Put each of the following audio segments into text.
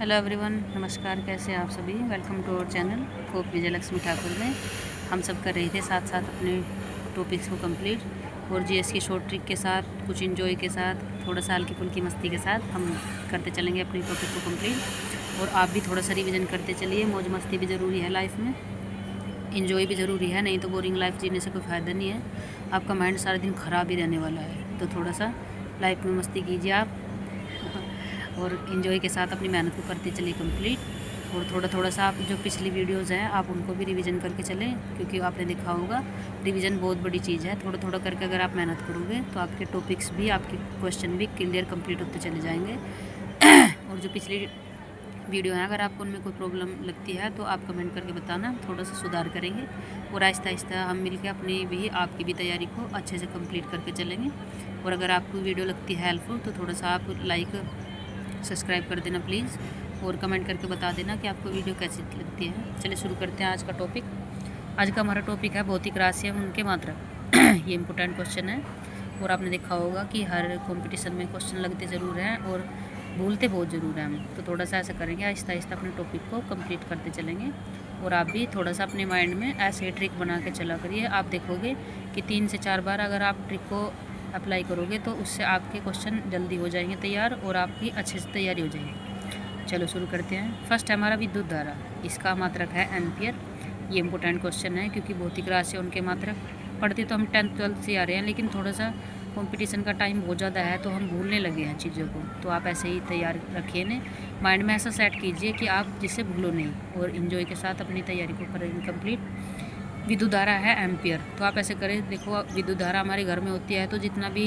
Hello everyone, नमस्कार। कैसे हैं आप सभी। Welcome to our channel hope Vijayalakshmi Thakur में। हम सब कर रहे थे साथ साथ अपने टॉपिक्स को कंप्लीट और जीएस की शॉर्ट ट्रिक के साथ, कुछ इन्जॉय के साथ, थोड़ा सा हल्की फुल्की मस्ती के साथ हम करते चलेंगे अपनी टॉपिक को कंप्लीट। और आप भी थोड़ा सा रिविज़न करते चलिए। मौज मस्ती भी ज़रूरी है लाइफ में, इन्जॉय भी ज़रूरी है, नहीं तो बोरिंग लाइफ जीने से कोई फ़ायदा नहीं है। आपका माइंड सारा दिन ख़राब ही रहने वाला है। तो थोड़ा सा लाइफ में मस्ती कीजिए आप और इन्जॉय के साथ अपनी मेहनत को करते चलिए कंप्लीट। और थोड़ा थोड़ा सा आप जो पिछली वीडियोज़ हैं आप उनको भी रिवीजन करके चलें, क्योंकि आपने देखा होगा रिवीजन बहुत बड़ी चीज़ है। थोड़ा थोड़ा करके अगर आप मेहनत करोगे तो आपके टॉपिक्स भी, आपके क्वेश्चन भी क्लियर कंप्लीट होते चले जाएंगे। और जो पिछली वीडियो है अगर आपको उनमें कोई प्रॉब्लम लगती है तो आप कमेंट करके बताना, थोड़ा सा सुधार करेंगे और आहिस्ता आहिस्ता हम मिलकर अपनी भी, आपकी भी तैयारी को अच्छे से कंप्लीट करके चलेंगे। और अगर आपको वीडियो लगती है हेल्पफुल तो थोड़ा सा आप लाइक सब्सक्राइब कर देना प्लीज़, और कमेंट करके बता देना कि आपको वीडियो कैसी लगती है। चलिए शुरू करते हैं आज का टॉपिक। आज का हमारा टॉपिक है भौतिक राशि एवं उनके मात्रक। ये इंपॉर्टेंट क्वेश्चन है और आपने देखा होगा कि हर कंपटीशन में क्वेश्चन लगते ज़रूर हैं और भूलते बहुत ज़रूर हैं हम। तो थोड़ा सा ऐसा करेंगे, आहिस्ता आहिस्ता अपने टॉपिक को कंप्लीट करते चलेंगे। और आप भी थोड़ा सा अपने माइंड में ऐसे ट्रिक बना के चला करिए। आप देखोगे कि 3 से 4 बार अगर आप ट्रिक को अप्लाई करोगे तो उससे आपके क्वेश्चन जल्दी हो जाएंगे तैयार और आपकी अच्छे से तैयारी हो जाएगी। चलो शुरू करते हैं। फर्स्ट है हमारा विद्युत धारा, इसका मात्रक है एम्पियर। ये इंपॉर्टेंट क्वेश्चन है क्योंकि भौतिक राशि उनके मात्रक पढ़ते तो हम 10th 12th से आ रहे हैं, लेकिन थोड़ा सा कंपटीशन का टाइम बहुत ज़्यादा है तो हम भूलने लगे हैं चीज़ों को। तो आप ऐसे ही तैयार रखिए ने माइंड में, ऐसा सेट कीजिए कि आप जिससे भूलो नहीं और इन्जॉय के साथ अपनी तैयारी को करेंगे कंप्लीट। विद्युत धारा है एम्पियर, तो आप ऐसे करें। देखो विद्युत धारा हमारे घर में होती है तो जितना भी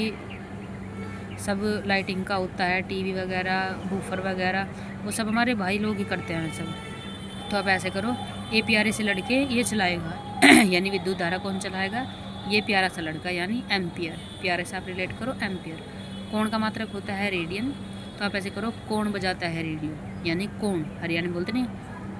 सब लाइटिंग का होता है, टीवी वगैरह, बूफर वगैरह, वो सब हमारे भाई लोग ही करते हैं सब। तो आप ऐसे करो, ये प्यारे से लड़के ये चलाएगा यानी विद्युत धारा कौन चलाएगा, ये प्यारा सा लड़का यानी एम्पियर। प्यारे से आप रिलेट करो एम्पियर। कोण का मात्रक होता है रेडियन, तो आप ऐसे करो, कौन बजाता है रेडियो यानी कौन, हरियाणा बोलते नहीं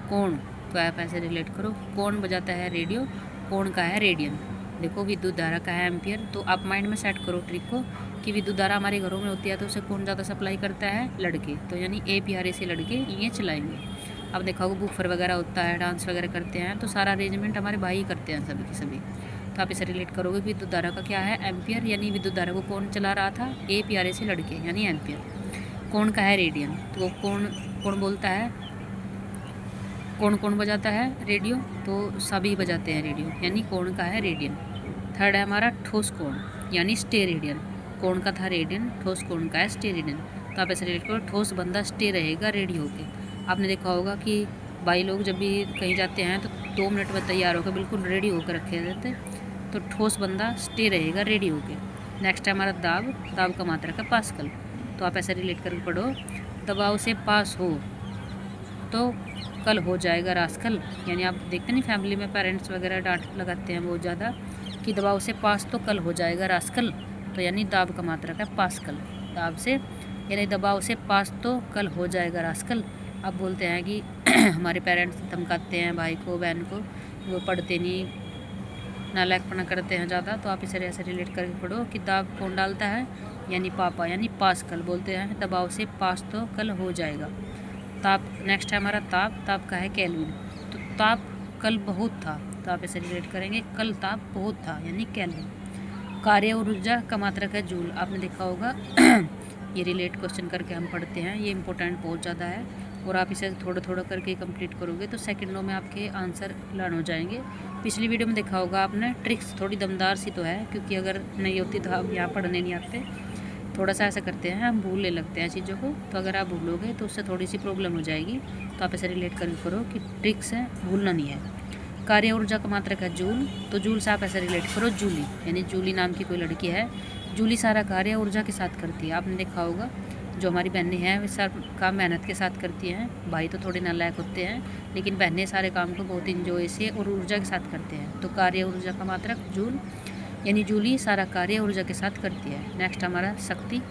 कौन। तो आप ऐसे रिलेट करो, कौन बजाता है रेडियो, कौन का है रेडियन। देखो विद्युत धारा का है एम्पियर। तो आप माइंड में सेट करो ट्रिक को कि विद्युत धारा हमारे घरों में होती है तो उसे कौन ज़्यादा सप्लाई करता है, लड़के। तो यानी ए प्यारे से लड़के ये चलाएंगे। अब देखा होगा बूफर वगैरह होता है, डांस वगैरह करते हैं तो सारा अरेंजमेंट हमारे भाई करते हैं सभी के सभी। तो आप इसे रिलेट करोगे विद्युत धारा का क्या है, एम्पियर, यानी विद्युत धारा को कौन चला रहा था, ए प्यारे से लड़के यानी एम्पियर। कौन का है रेडियन, तो कौन कौन बोलता है, कौन कौन बजाता है रेडियो, तो सभी बजाते हैं रेडियो यानी कौन का है रेडियन। थर्ड है हमारा ठोस कोण यानी स्टे रेडियन। कौन का था रेडियन, ठोस कोण का है स्टे रेडियन। तो आप ऐसे रिलेट करो, ठोस बंदा स्टे रहेगा रेडी होके। आपने देखा होगा कि भाई लोग जब भी कहीं जाते हैं तो 2 मिनट में तैयार होकर बिल्कुल रेडी होकर रखे रहते, तो ठोस बंदा स्टे रहेगा रेडी होके। नेक्स्ट है हमारा दाब, दाब का मात्रक है पास्कल। तो आप ऐसे रिलेट करके पढ़ो, दबाव से पास हो तो कल हो जाएगा रास्कल। यानी आप देखते नहीं फैमिली में पेरेंट्स वगैरह डांट लगाते हैं बहुत ज़्यादा कि दबाव से पास तो कल हो जाएगा रास्कल। तो यानी दाब का मात्रक है पास्कल। दाब से यानी दबाव से पास तो कल हो जाएगा रास्कल। अब बोलते हैं कि हमारे पेरेंट्स धमकाते हैं भाई को बहन को, वो पढ़ते नहीं, नालायकपना करते हैं ज़्यादा। तो आप इसे ऐसे रिलेट करके पढ़ो कि दाब कौन डालता है, यानी पापा यानी पास्कल। बोलते हैं दबाव से पास तो कल हो जाएगा। ताप, नेक्स्ट है हमारा ताप, ताप का है केल्विन। तो ताप कल बहुत था, तो आप इसे रिलेट करेंगे, कल ताप बहुत था यानी केल्विन। कार्य और ऊर्जा का मात्रक है जूल। आपने देखा होगा ये रिलेट क्वेश्चन करके हम पढ़ते हैं, ये इंपॉर्टेंट बहुत ज़्यादा है और आप इसे थोड़ा थोड़ा करके कंप्लीट करोगे तो सेकंडों में आपके आंसर लर्न हो जाएंगे। पिछली वीडियो में देखा होगा आपने, ट्रिक्स थोड़ी दमदार सी तो है क्योंकि अगर नहीं होती तो आप यहाँ पढ़ने नहीं आते। थोड़ा सा ऐसा करते हैं हम, भूलने लगते हैं चीज़ों को, तो अगर आप भूलोगे तो उससे थोड़ी सी प्रॉब्लम हो जाएगी। तो आप ऐसे रिलेट करके करो कि ट्रिक्स है, भूलना नहीं है। कार्य ऊर्जा का मात्रक है जूल, तो जूल से आप ऐसे रिलेट करो जूली, यानी जूली नाम की कोई लड़की है, जूली सारा कार्य ऊर्जा के साथ करती है। आपने देखा होगा जो हमारी बहनें हैं वे सारा काम मेहनत के साथ करती हैं, भाई तो थोड़े नालायक होते हैं, लेकिन बहनें सारे काम को बहुत इंजॉय से और ऊर्जा के साथ करते हैं। तो कार्य ऊर्जा का मात्रक जूल, यानी जूली सारा कार्य ऊर्जा के साथ करती है। नेक्स्ट हमारा शक्ति,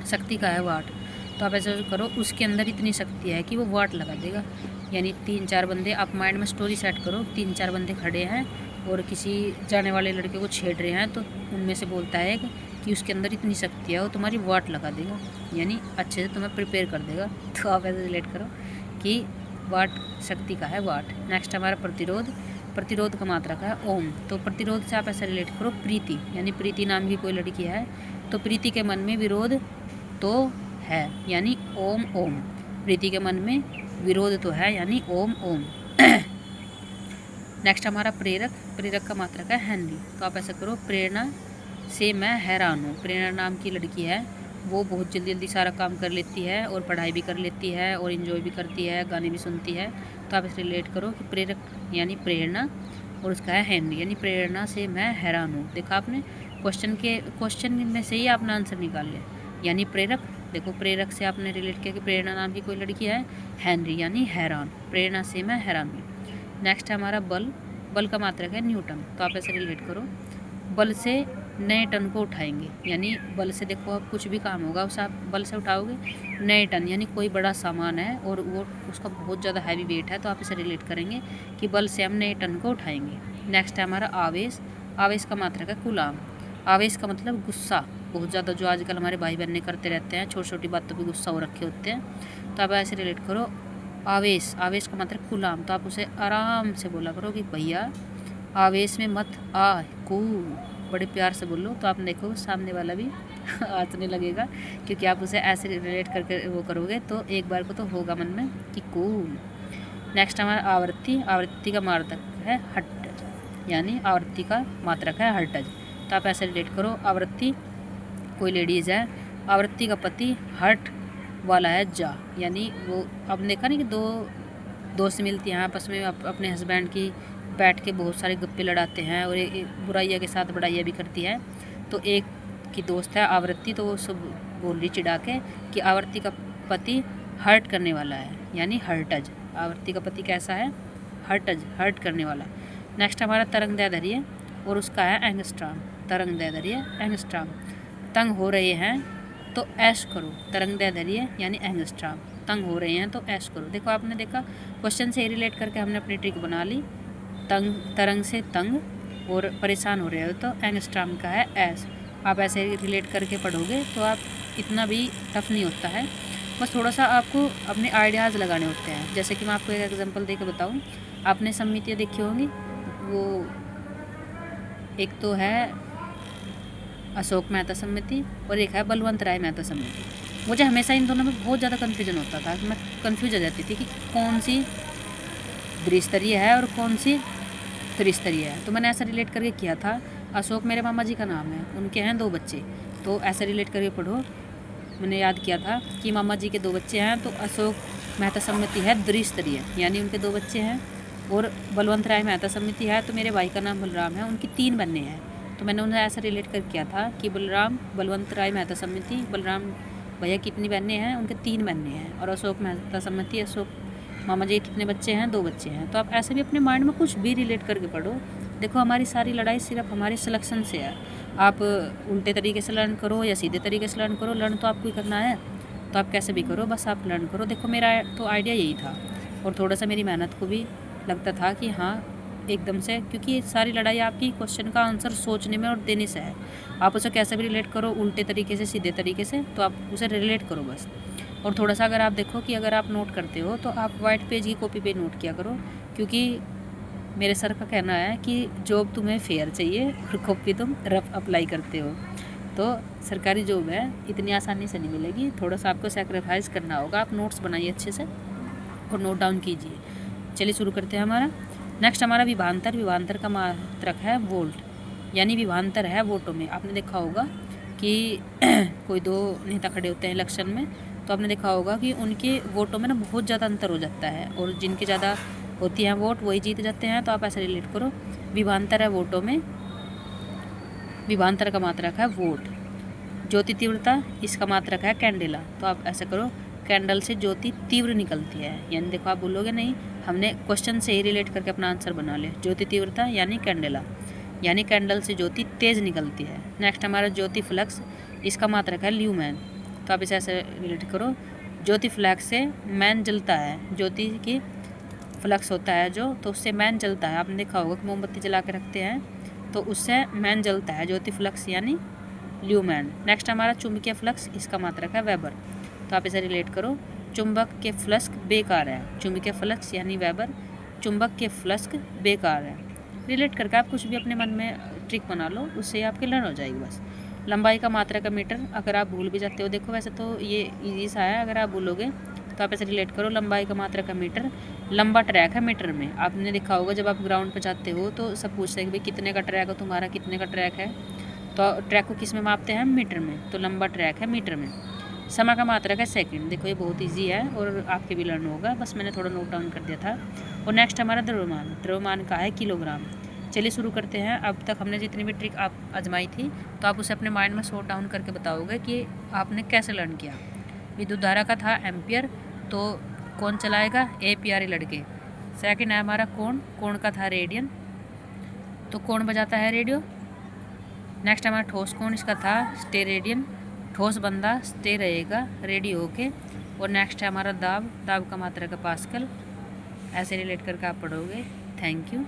शक्ति का है वाट। तो आप ऐसे करो, उसके अंदर इतनी शक्ति है कि वो वाट लगा देगा। यानी 3-4 बंदे, आप माइंड में स्टोरी सेट करो, 3-4 बंदे खड़े हैं और किसी जाने वाले लड़के को छेड़ रहे हैं, तो उनमें से बोलता है कि उसके अंदर इतनी शक्ति है वो तुम्हारी वाट लगा देगा, यानी अच्छे से तुम्हें प्रिपेयर कर देगा। तो आप ऐसे रिलेट करो कि वाट शक्ति का है, वाट। नेक्स्ट हमारा प्रतिरोध, प्रतिरोध का मात्रक है ओम। तो प्रतिरोध से आप ऐसे रिलेट करो प्रीति, यानी प्रीति नाम की कोई लड़की है तो प्रीति के मन में विरोध तो है, यानी ओम ओम। प्रीति के मन में विरोध तो है, यानी ओम ओम। नेक्स्ट हमारा प्रेरक, प्रेरक का मात्रक है हेनरी। तो आप ऐसा करो, प्रेरणा से मैं हैरान हूँ। प्रेरणा नाम की लड़की है, वो बहुत जल्दी जल्दी सारा काम कर लेती है और पढ़ाई भी कर लेती है और इन्जॉय भी करती है, गाने भी सुनती है। तो आप इसे रिलेट करो कि प्रेरक यानी प्रेरणा और उसका है हेनरी, यानी प्रेरणा से मैं हैरान हूँ। देखा आपने क्वेश्चन में से ही आपने आंसर निकाल लिया, यानी प्रेरक। देखो प्रेरक से आपने रिलेट किया कि प्रेरणा नाम की कोई लड़की है, हेनरी यानी हैरान, प्रेरणा से मैं हैरान हूँ। नेक्स्ट है हमारा बल, बल का मात्रक है न्यूटन। तो आप ऐसे रिलेट करो, बल से नए टन को उठाएंगे, यानी बल से देखो आप कुछ भी काम होगा उसे आप बल से उठाओगे। नए टन यानी कोई बड़ा सामान है और वो उसका बहुत ज़्यादा हैवी वेट है, तो आप इसे रिलेट करेंगे कि बल से हम नए टन को उठाएंगे। नेक्स्ट है हमारा आवेश, आवेश का मात्रक है कुलाम। आवेश का मतलब गुस्सा, बहुत ज़्यादा जो आजकल हमारे भाई बहन करते रहते हैं, छोटी छोटी बातों पर गुस्सा हो रखे होते हैं। तो आप ऐसे रिलेट करो आवेश, आवेश का मतलब गुलाम। तो आप उसे आराम से बोला करो कि भैया आवेश में मत आ, कूल, बड़े प्यार से बोलो। तो आप देखो सामने वाला भी हंसने लगेगा, क्योंकि आप उसे ऐसे रिलेट करके वो करोगे तो एक बार को तो होगा मन में कि कूल। नेक्स्ट हमारा आवृत्ति, आवृत्ति का मात्रक है हर्ट्ज, यानी आवृत्ति का मात्रक है हर्ट्ज। तो आप ऐसे रिलेट करो, आवृत्ति कोई लेडीज़ है, आवृत्ति का पति हर्ट वाला है जा, यानी वो अब देखा नहीं कि दो दोस्त मिलती हैं आपस में, अपने हस्बैंड की बैठ के बहुत सारे गप्पे लड़ाते हैं और बुराइयाँ के साथ बड़ाइयाँ भी करती है। तो एक की दोस्त है आवृत्ति, तो वो सब बोल रही चिढ़ा के कि आवृत्ति का पति हर्ट करने वाला है, यानी हर्टज। आवृत्ति का पति कैसा है, हर्टज, हर्ट करने वाला। नेक्स्ट हमारा तरंगदैर्ध्य और उसका है एंगस्ट्राम। तरंगदैर्ध्य एंगस्ट्राम, तंग हो रहे हैं तो ऐश करो, तरंगदैर्ध्य यानी एंगस्ट्राम, तंग हो रहे हैं तो ऐश करो। देखो आपने देखा क्वेश्चन से रिलेट करके हमने अपनी ट्रिक बना ली। तंग, तरंग से तंग और परेशान हो रहे हो तो एंगस्ट्राम का है ऐश। आप ऐसे रिलेट करके पढ़ोगे तो आप इतना भी टफ नहीं होता है, बस थोड़ा सा आपको अपने आइडियाज़ लगाने होते हैं। जैसे कि मैं आपको एक एग्जांपल देकर बताऊं, आपने समितियाँ देखी होंगी, वो एक तो है अशोक मेहता समिति और एक है बलवंत राय मेहता समिति। मुझे हमेशा इन दोनों में बहुत ज़्यादा कन्फ्यूजन होता था, मैं कन्फ्यूज हो जाती थी कि कौन सी द्विस्तरीय है और कौन सी त्रिस्तरीय है। तो मैंने ऐसा रिलेट करके किया था, अशोक मेरे मामा जी का नाम है, उनके हैं 2 बच्चे, तो ऐसा रिलेट करके पढ़ो। मैंने याद किया था कि मामा जी के 2 बच्चे हैं, तो अशोक मेहता समिति है द्विस्तरीय, यानी उनके 2 बच्चे हैं। और बलवंत राय मेहता समिति है तो मेरे भाई का नाम बलराम है, उनकी 3 बहनें हैं। तो मैंने उन्हें ऐसा रिलेट कर किया था कि बलवंत राय मेहता समिति, बलराम भैया कितनी बहनें हैं, उनके 3 बहनें हैं। और अशोक मेहता समिति, अशोक मामा जी कितने बच्चे हैं, 2 बच्चे हैं। तो आप ऐसे भी अपने माइंड में कुछ भी रिलेट करके पढ़ो। देखो हमारी सारी लड़ाई सिर्फ हमारे सिलेक्शन से है। आप उल्टे तरीके से लर्न करो या सीधे तरीके से लर्न करो, लर्न तो आपको ही करना है, तो आप कैसे भी करो, बस आप लर्न करो। देखो मेरा तो आइडिया यही था और थोड़ा सा मेरी मेहनत को भी लगता था कि हाँ एकदम से, क्योंकि सारी लड़ाई आपकी क्वेश्चन का आंसर सोचने में और देने से है। आप उसे कैसे भी रिलेट करो, उल्टे तरीके से सीधे तरीके से, तो आप उसे रिलेट करो बस। और थोड़ा सा अगर आप देखो कि अगर आप नोट करते हो तो आप वाइट पेज की कॉपी पे नोट किया करो, क्योंकि मेरे सर का कहना है कि जॉब तुम्हें फेयर चाहिए और कॉपी तुम रफ अप्लाई करते हो। तो सरकारी जॉब है, इतनी आसानी से नहीं मिलेगी, थोड़ा सा आपको सेक्रीफाइस करना होगा। आप नोट्स बनाइए अच्छे से और नोट डाउन कीजिए। चलिए शुरू करते हैं हमारा। नेक्स्ट हमारा विभांतर, विभांतर का मात्रक है वोल्ट, यानी विभांतर है वोटों में। आपने देखा होगा कि कोई 2 नेता खड़े होते हैं इलेक्शन में, तो आपने देखा होगा कि उनके वोटों में ना बहुत ज़्यादा अंतर हो जाता है और जिनके ज़्यादा होती हैं वोट वही जीत जाते हैं। तो आप ऐसे रिलेट करो, विभांतर है वोटों में, विभांतर का मात्रक है वोट। ज्योति तीव्रता, इसका मात्रक है कैंडेला। तो आप ऐसे करो, कैंडल से ज्योति तीव्र निकलती है, यानी देखो आप बोलोगे नहीं, हमने क्वेश्चन से ही रिलेट करके अपना आंसर बना ले। ज्योति तीव्रता यानी कैंडेला, यानी कैंडल से ज्योति तेज़ निकलती है। नेक्स्ट हमारा ज्योति फ्लक्स, इसका मात्रक है ल्यूमेन। तो आप इसे ऐसे रिलेट करो, ज्योति फ्लक्स से मैन जलता है, ज्योति की फ्लक्स होता है जो, तो उससे मैन जलता है। आपने देखा होगा कि मोमबत्ती जला के रखते हैं तो उससे मैन जलता है, ज्योति फ्लक्स यानी ल्यूमेन। नेक्स्ट हमारा चुंबकीय फ्लक्स, इसका मात्रक है वेबर। तो आप इसे रिलेट करो, चुंबक के फ्लक्स बेकार है। चुंबकीय फ्लक्स यानी वेबर, चुंबक के फ्लक्स बेकार है। रिलेट करके आप कुछ भी अपने मन में ट्रिक बना लो, उससे आपके लर्न हो जाएगी बस। लंबाई का मात्रा का मीटर, अगर आप भूल भी जाते हो, देखो वैसे तो ये इजी सा है, अगर आप भूलोगे तो आप ऐसे रिलेट करो। लंबाई का मात्रा का मीटर, लंबा ट्रैक है मीटर में। आपने देखा होगा जब आप ग्राउंड पर जाते हो तो सब पूछते हैं कि भाई कितने का ट्रैक है तुम्हारा, कितने का ट्रैक है, तो ट्रैक को किस में मापते हैं, मीटर में, तो लंबा ट्रैक है मीटर में। समय का मात्रक है सेकंड, देखो ये बहुत इजी है और आपके भी लर्न होगा, बस मैंने थोड़ा नोट डाउन कर दिया था। और नेक्स्ट हमारा द्रव्यमान, द्रव्यमान का है किलोग्राम। चलिए शुरू करते हैं। अब तक हमने जितनी भी ट्रिक आप आजमाई थी तो आप उसे अपने माइंड में शॉर्ट डाउन करके बताओगे कि आपने कैसे लर्न किया। विद्युत धारा का था एम्पियर, तो कौन चलाएगा, APR लड़के। सेकंड है हमारा कोण, कोण का था रेडियन, तो कौन बजाता है रेडियो। नेक्स्ट हमारा ठोस कोण, इसका था स्टे रेडियन, ठोस बंदा स्टे रहेगा रेडी होके। और नेक्स्ट है हमारा दाब, दाब का मात्रा का पास्कल। ऐसे रिलेट करके आप पढ़ोगे। Thank you.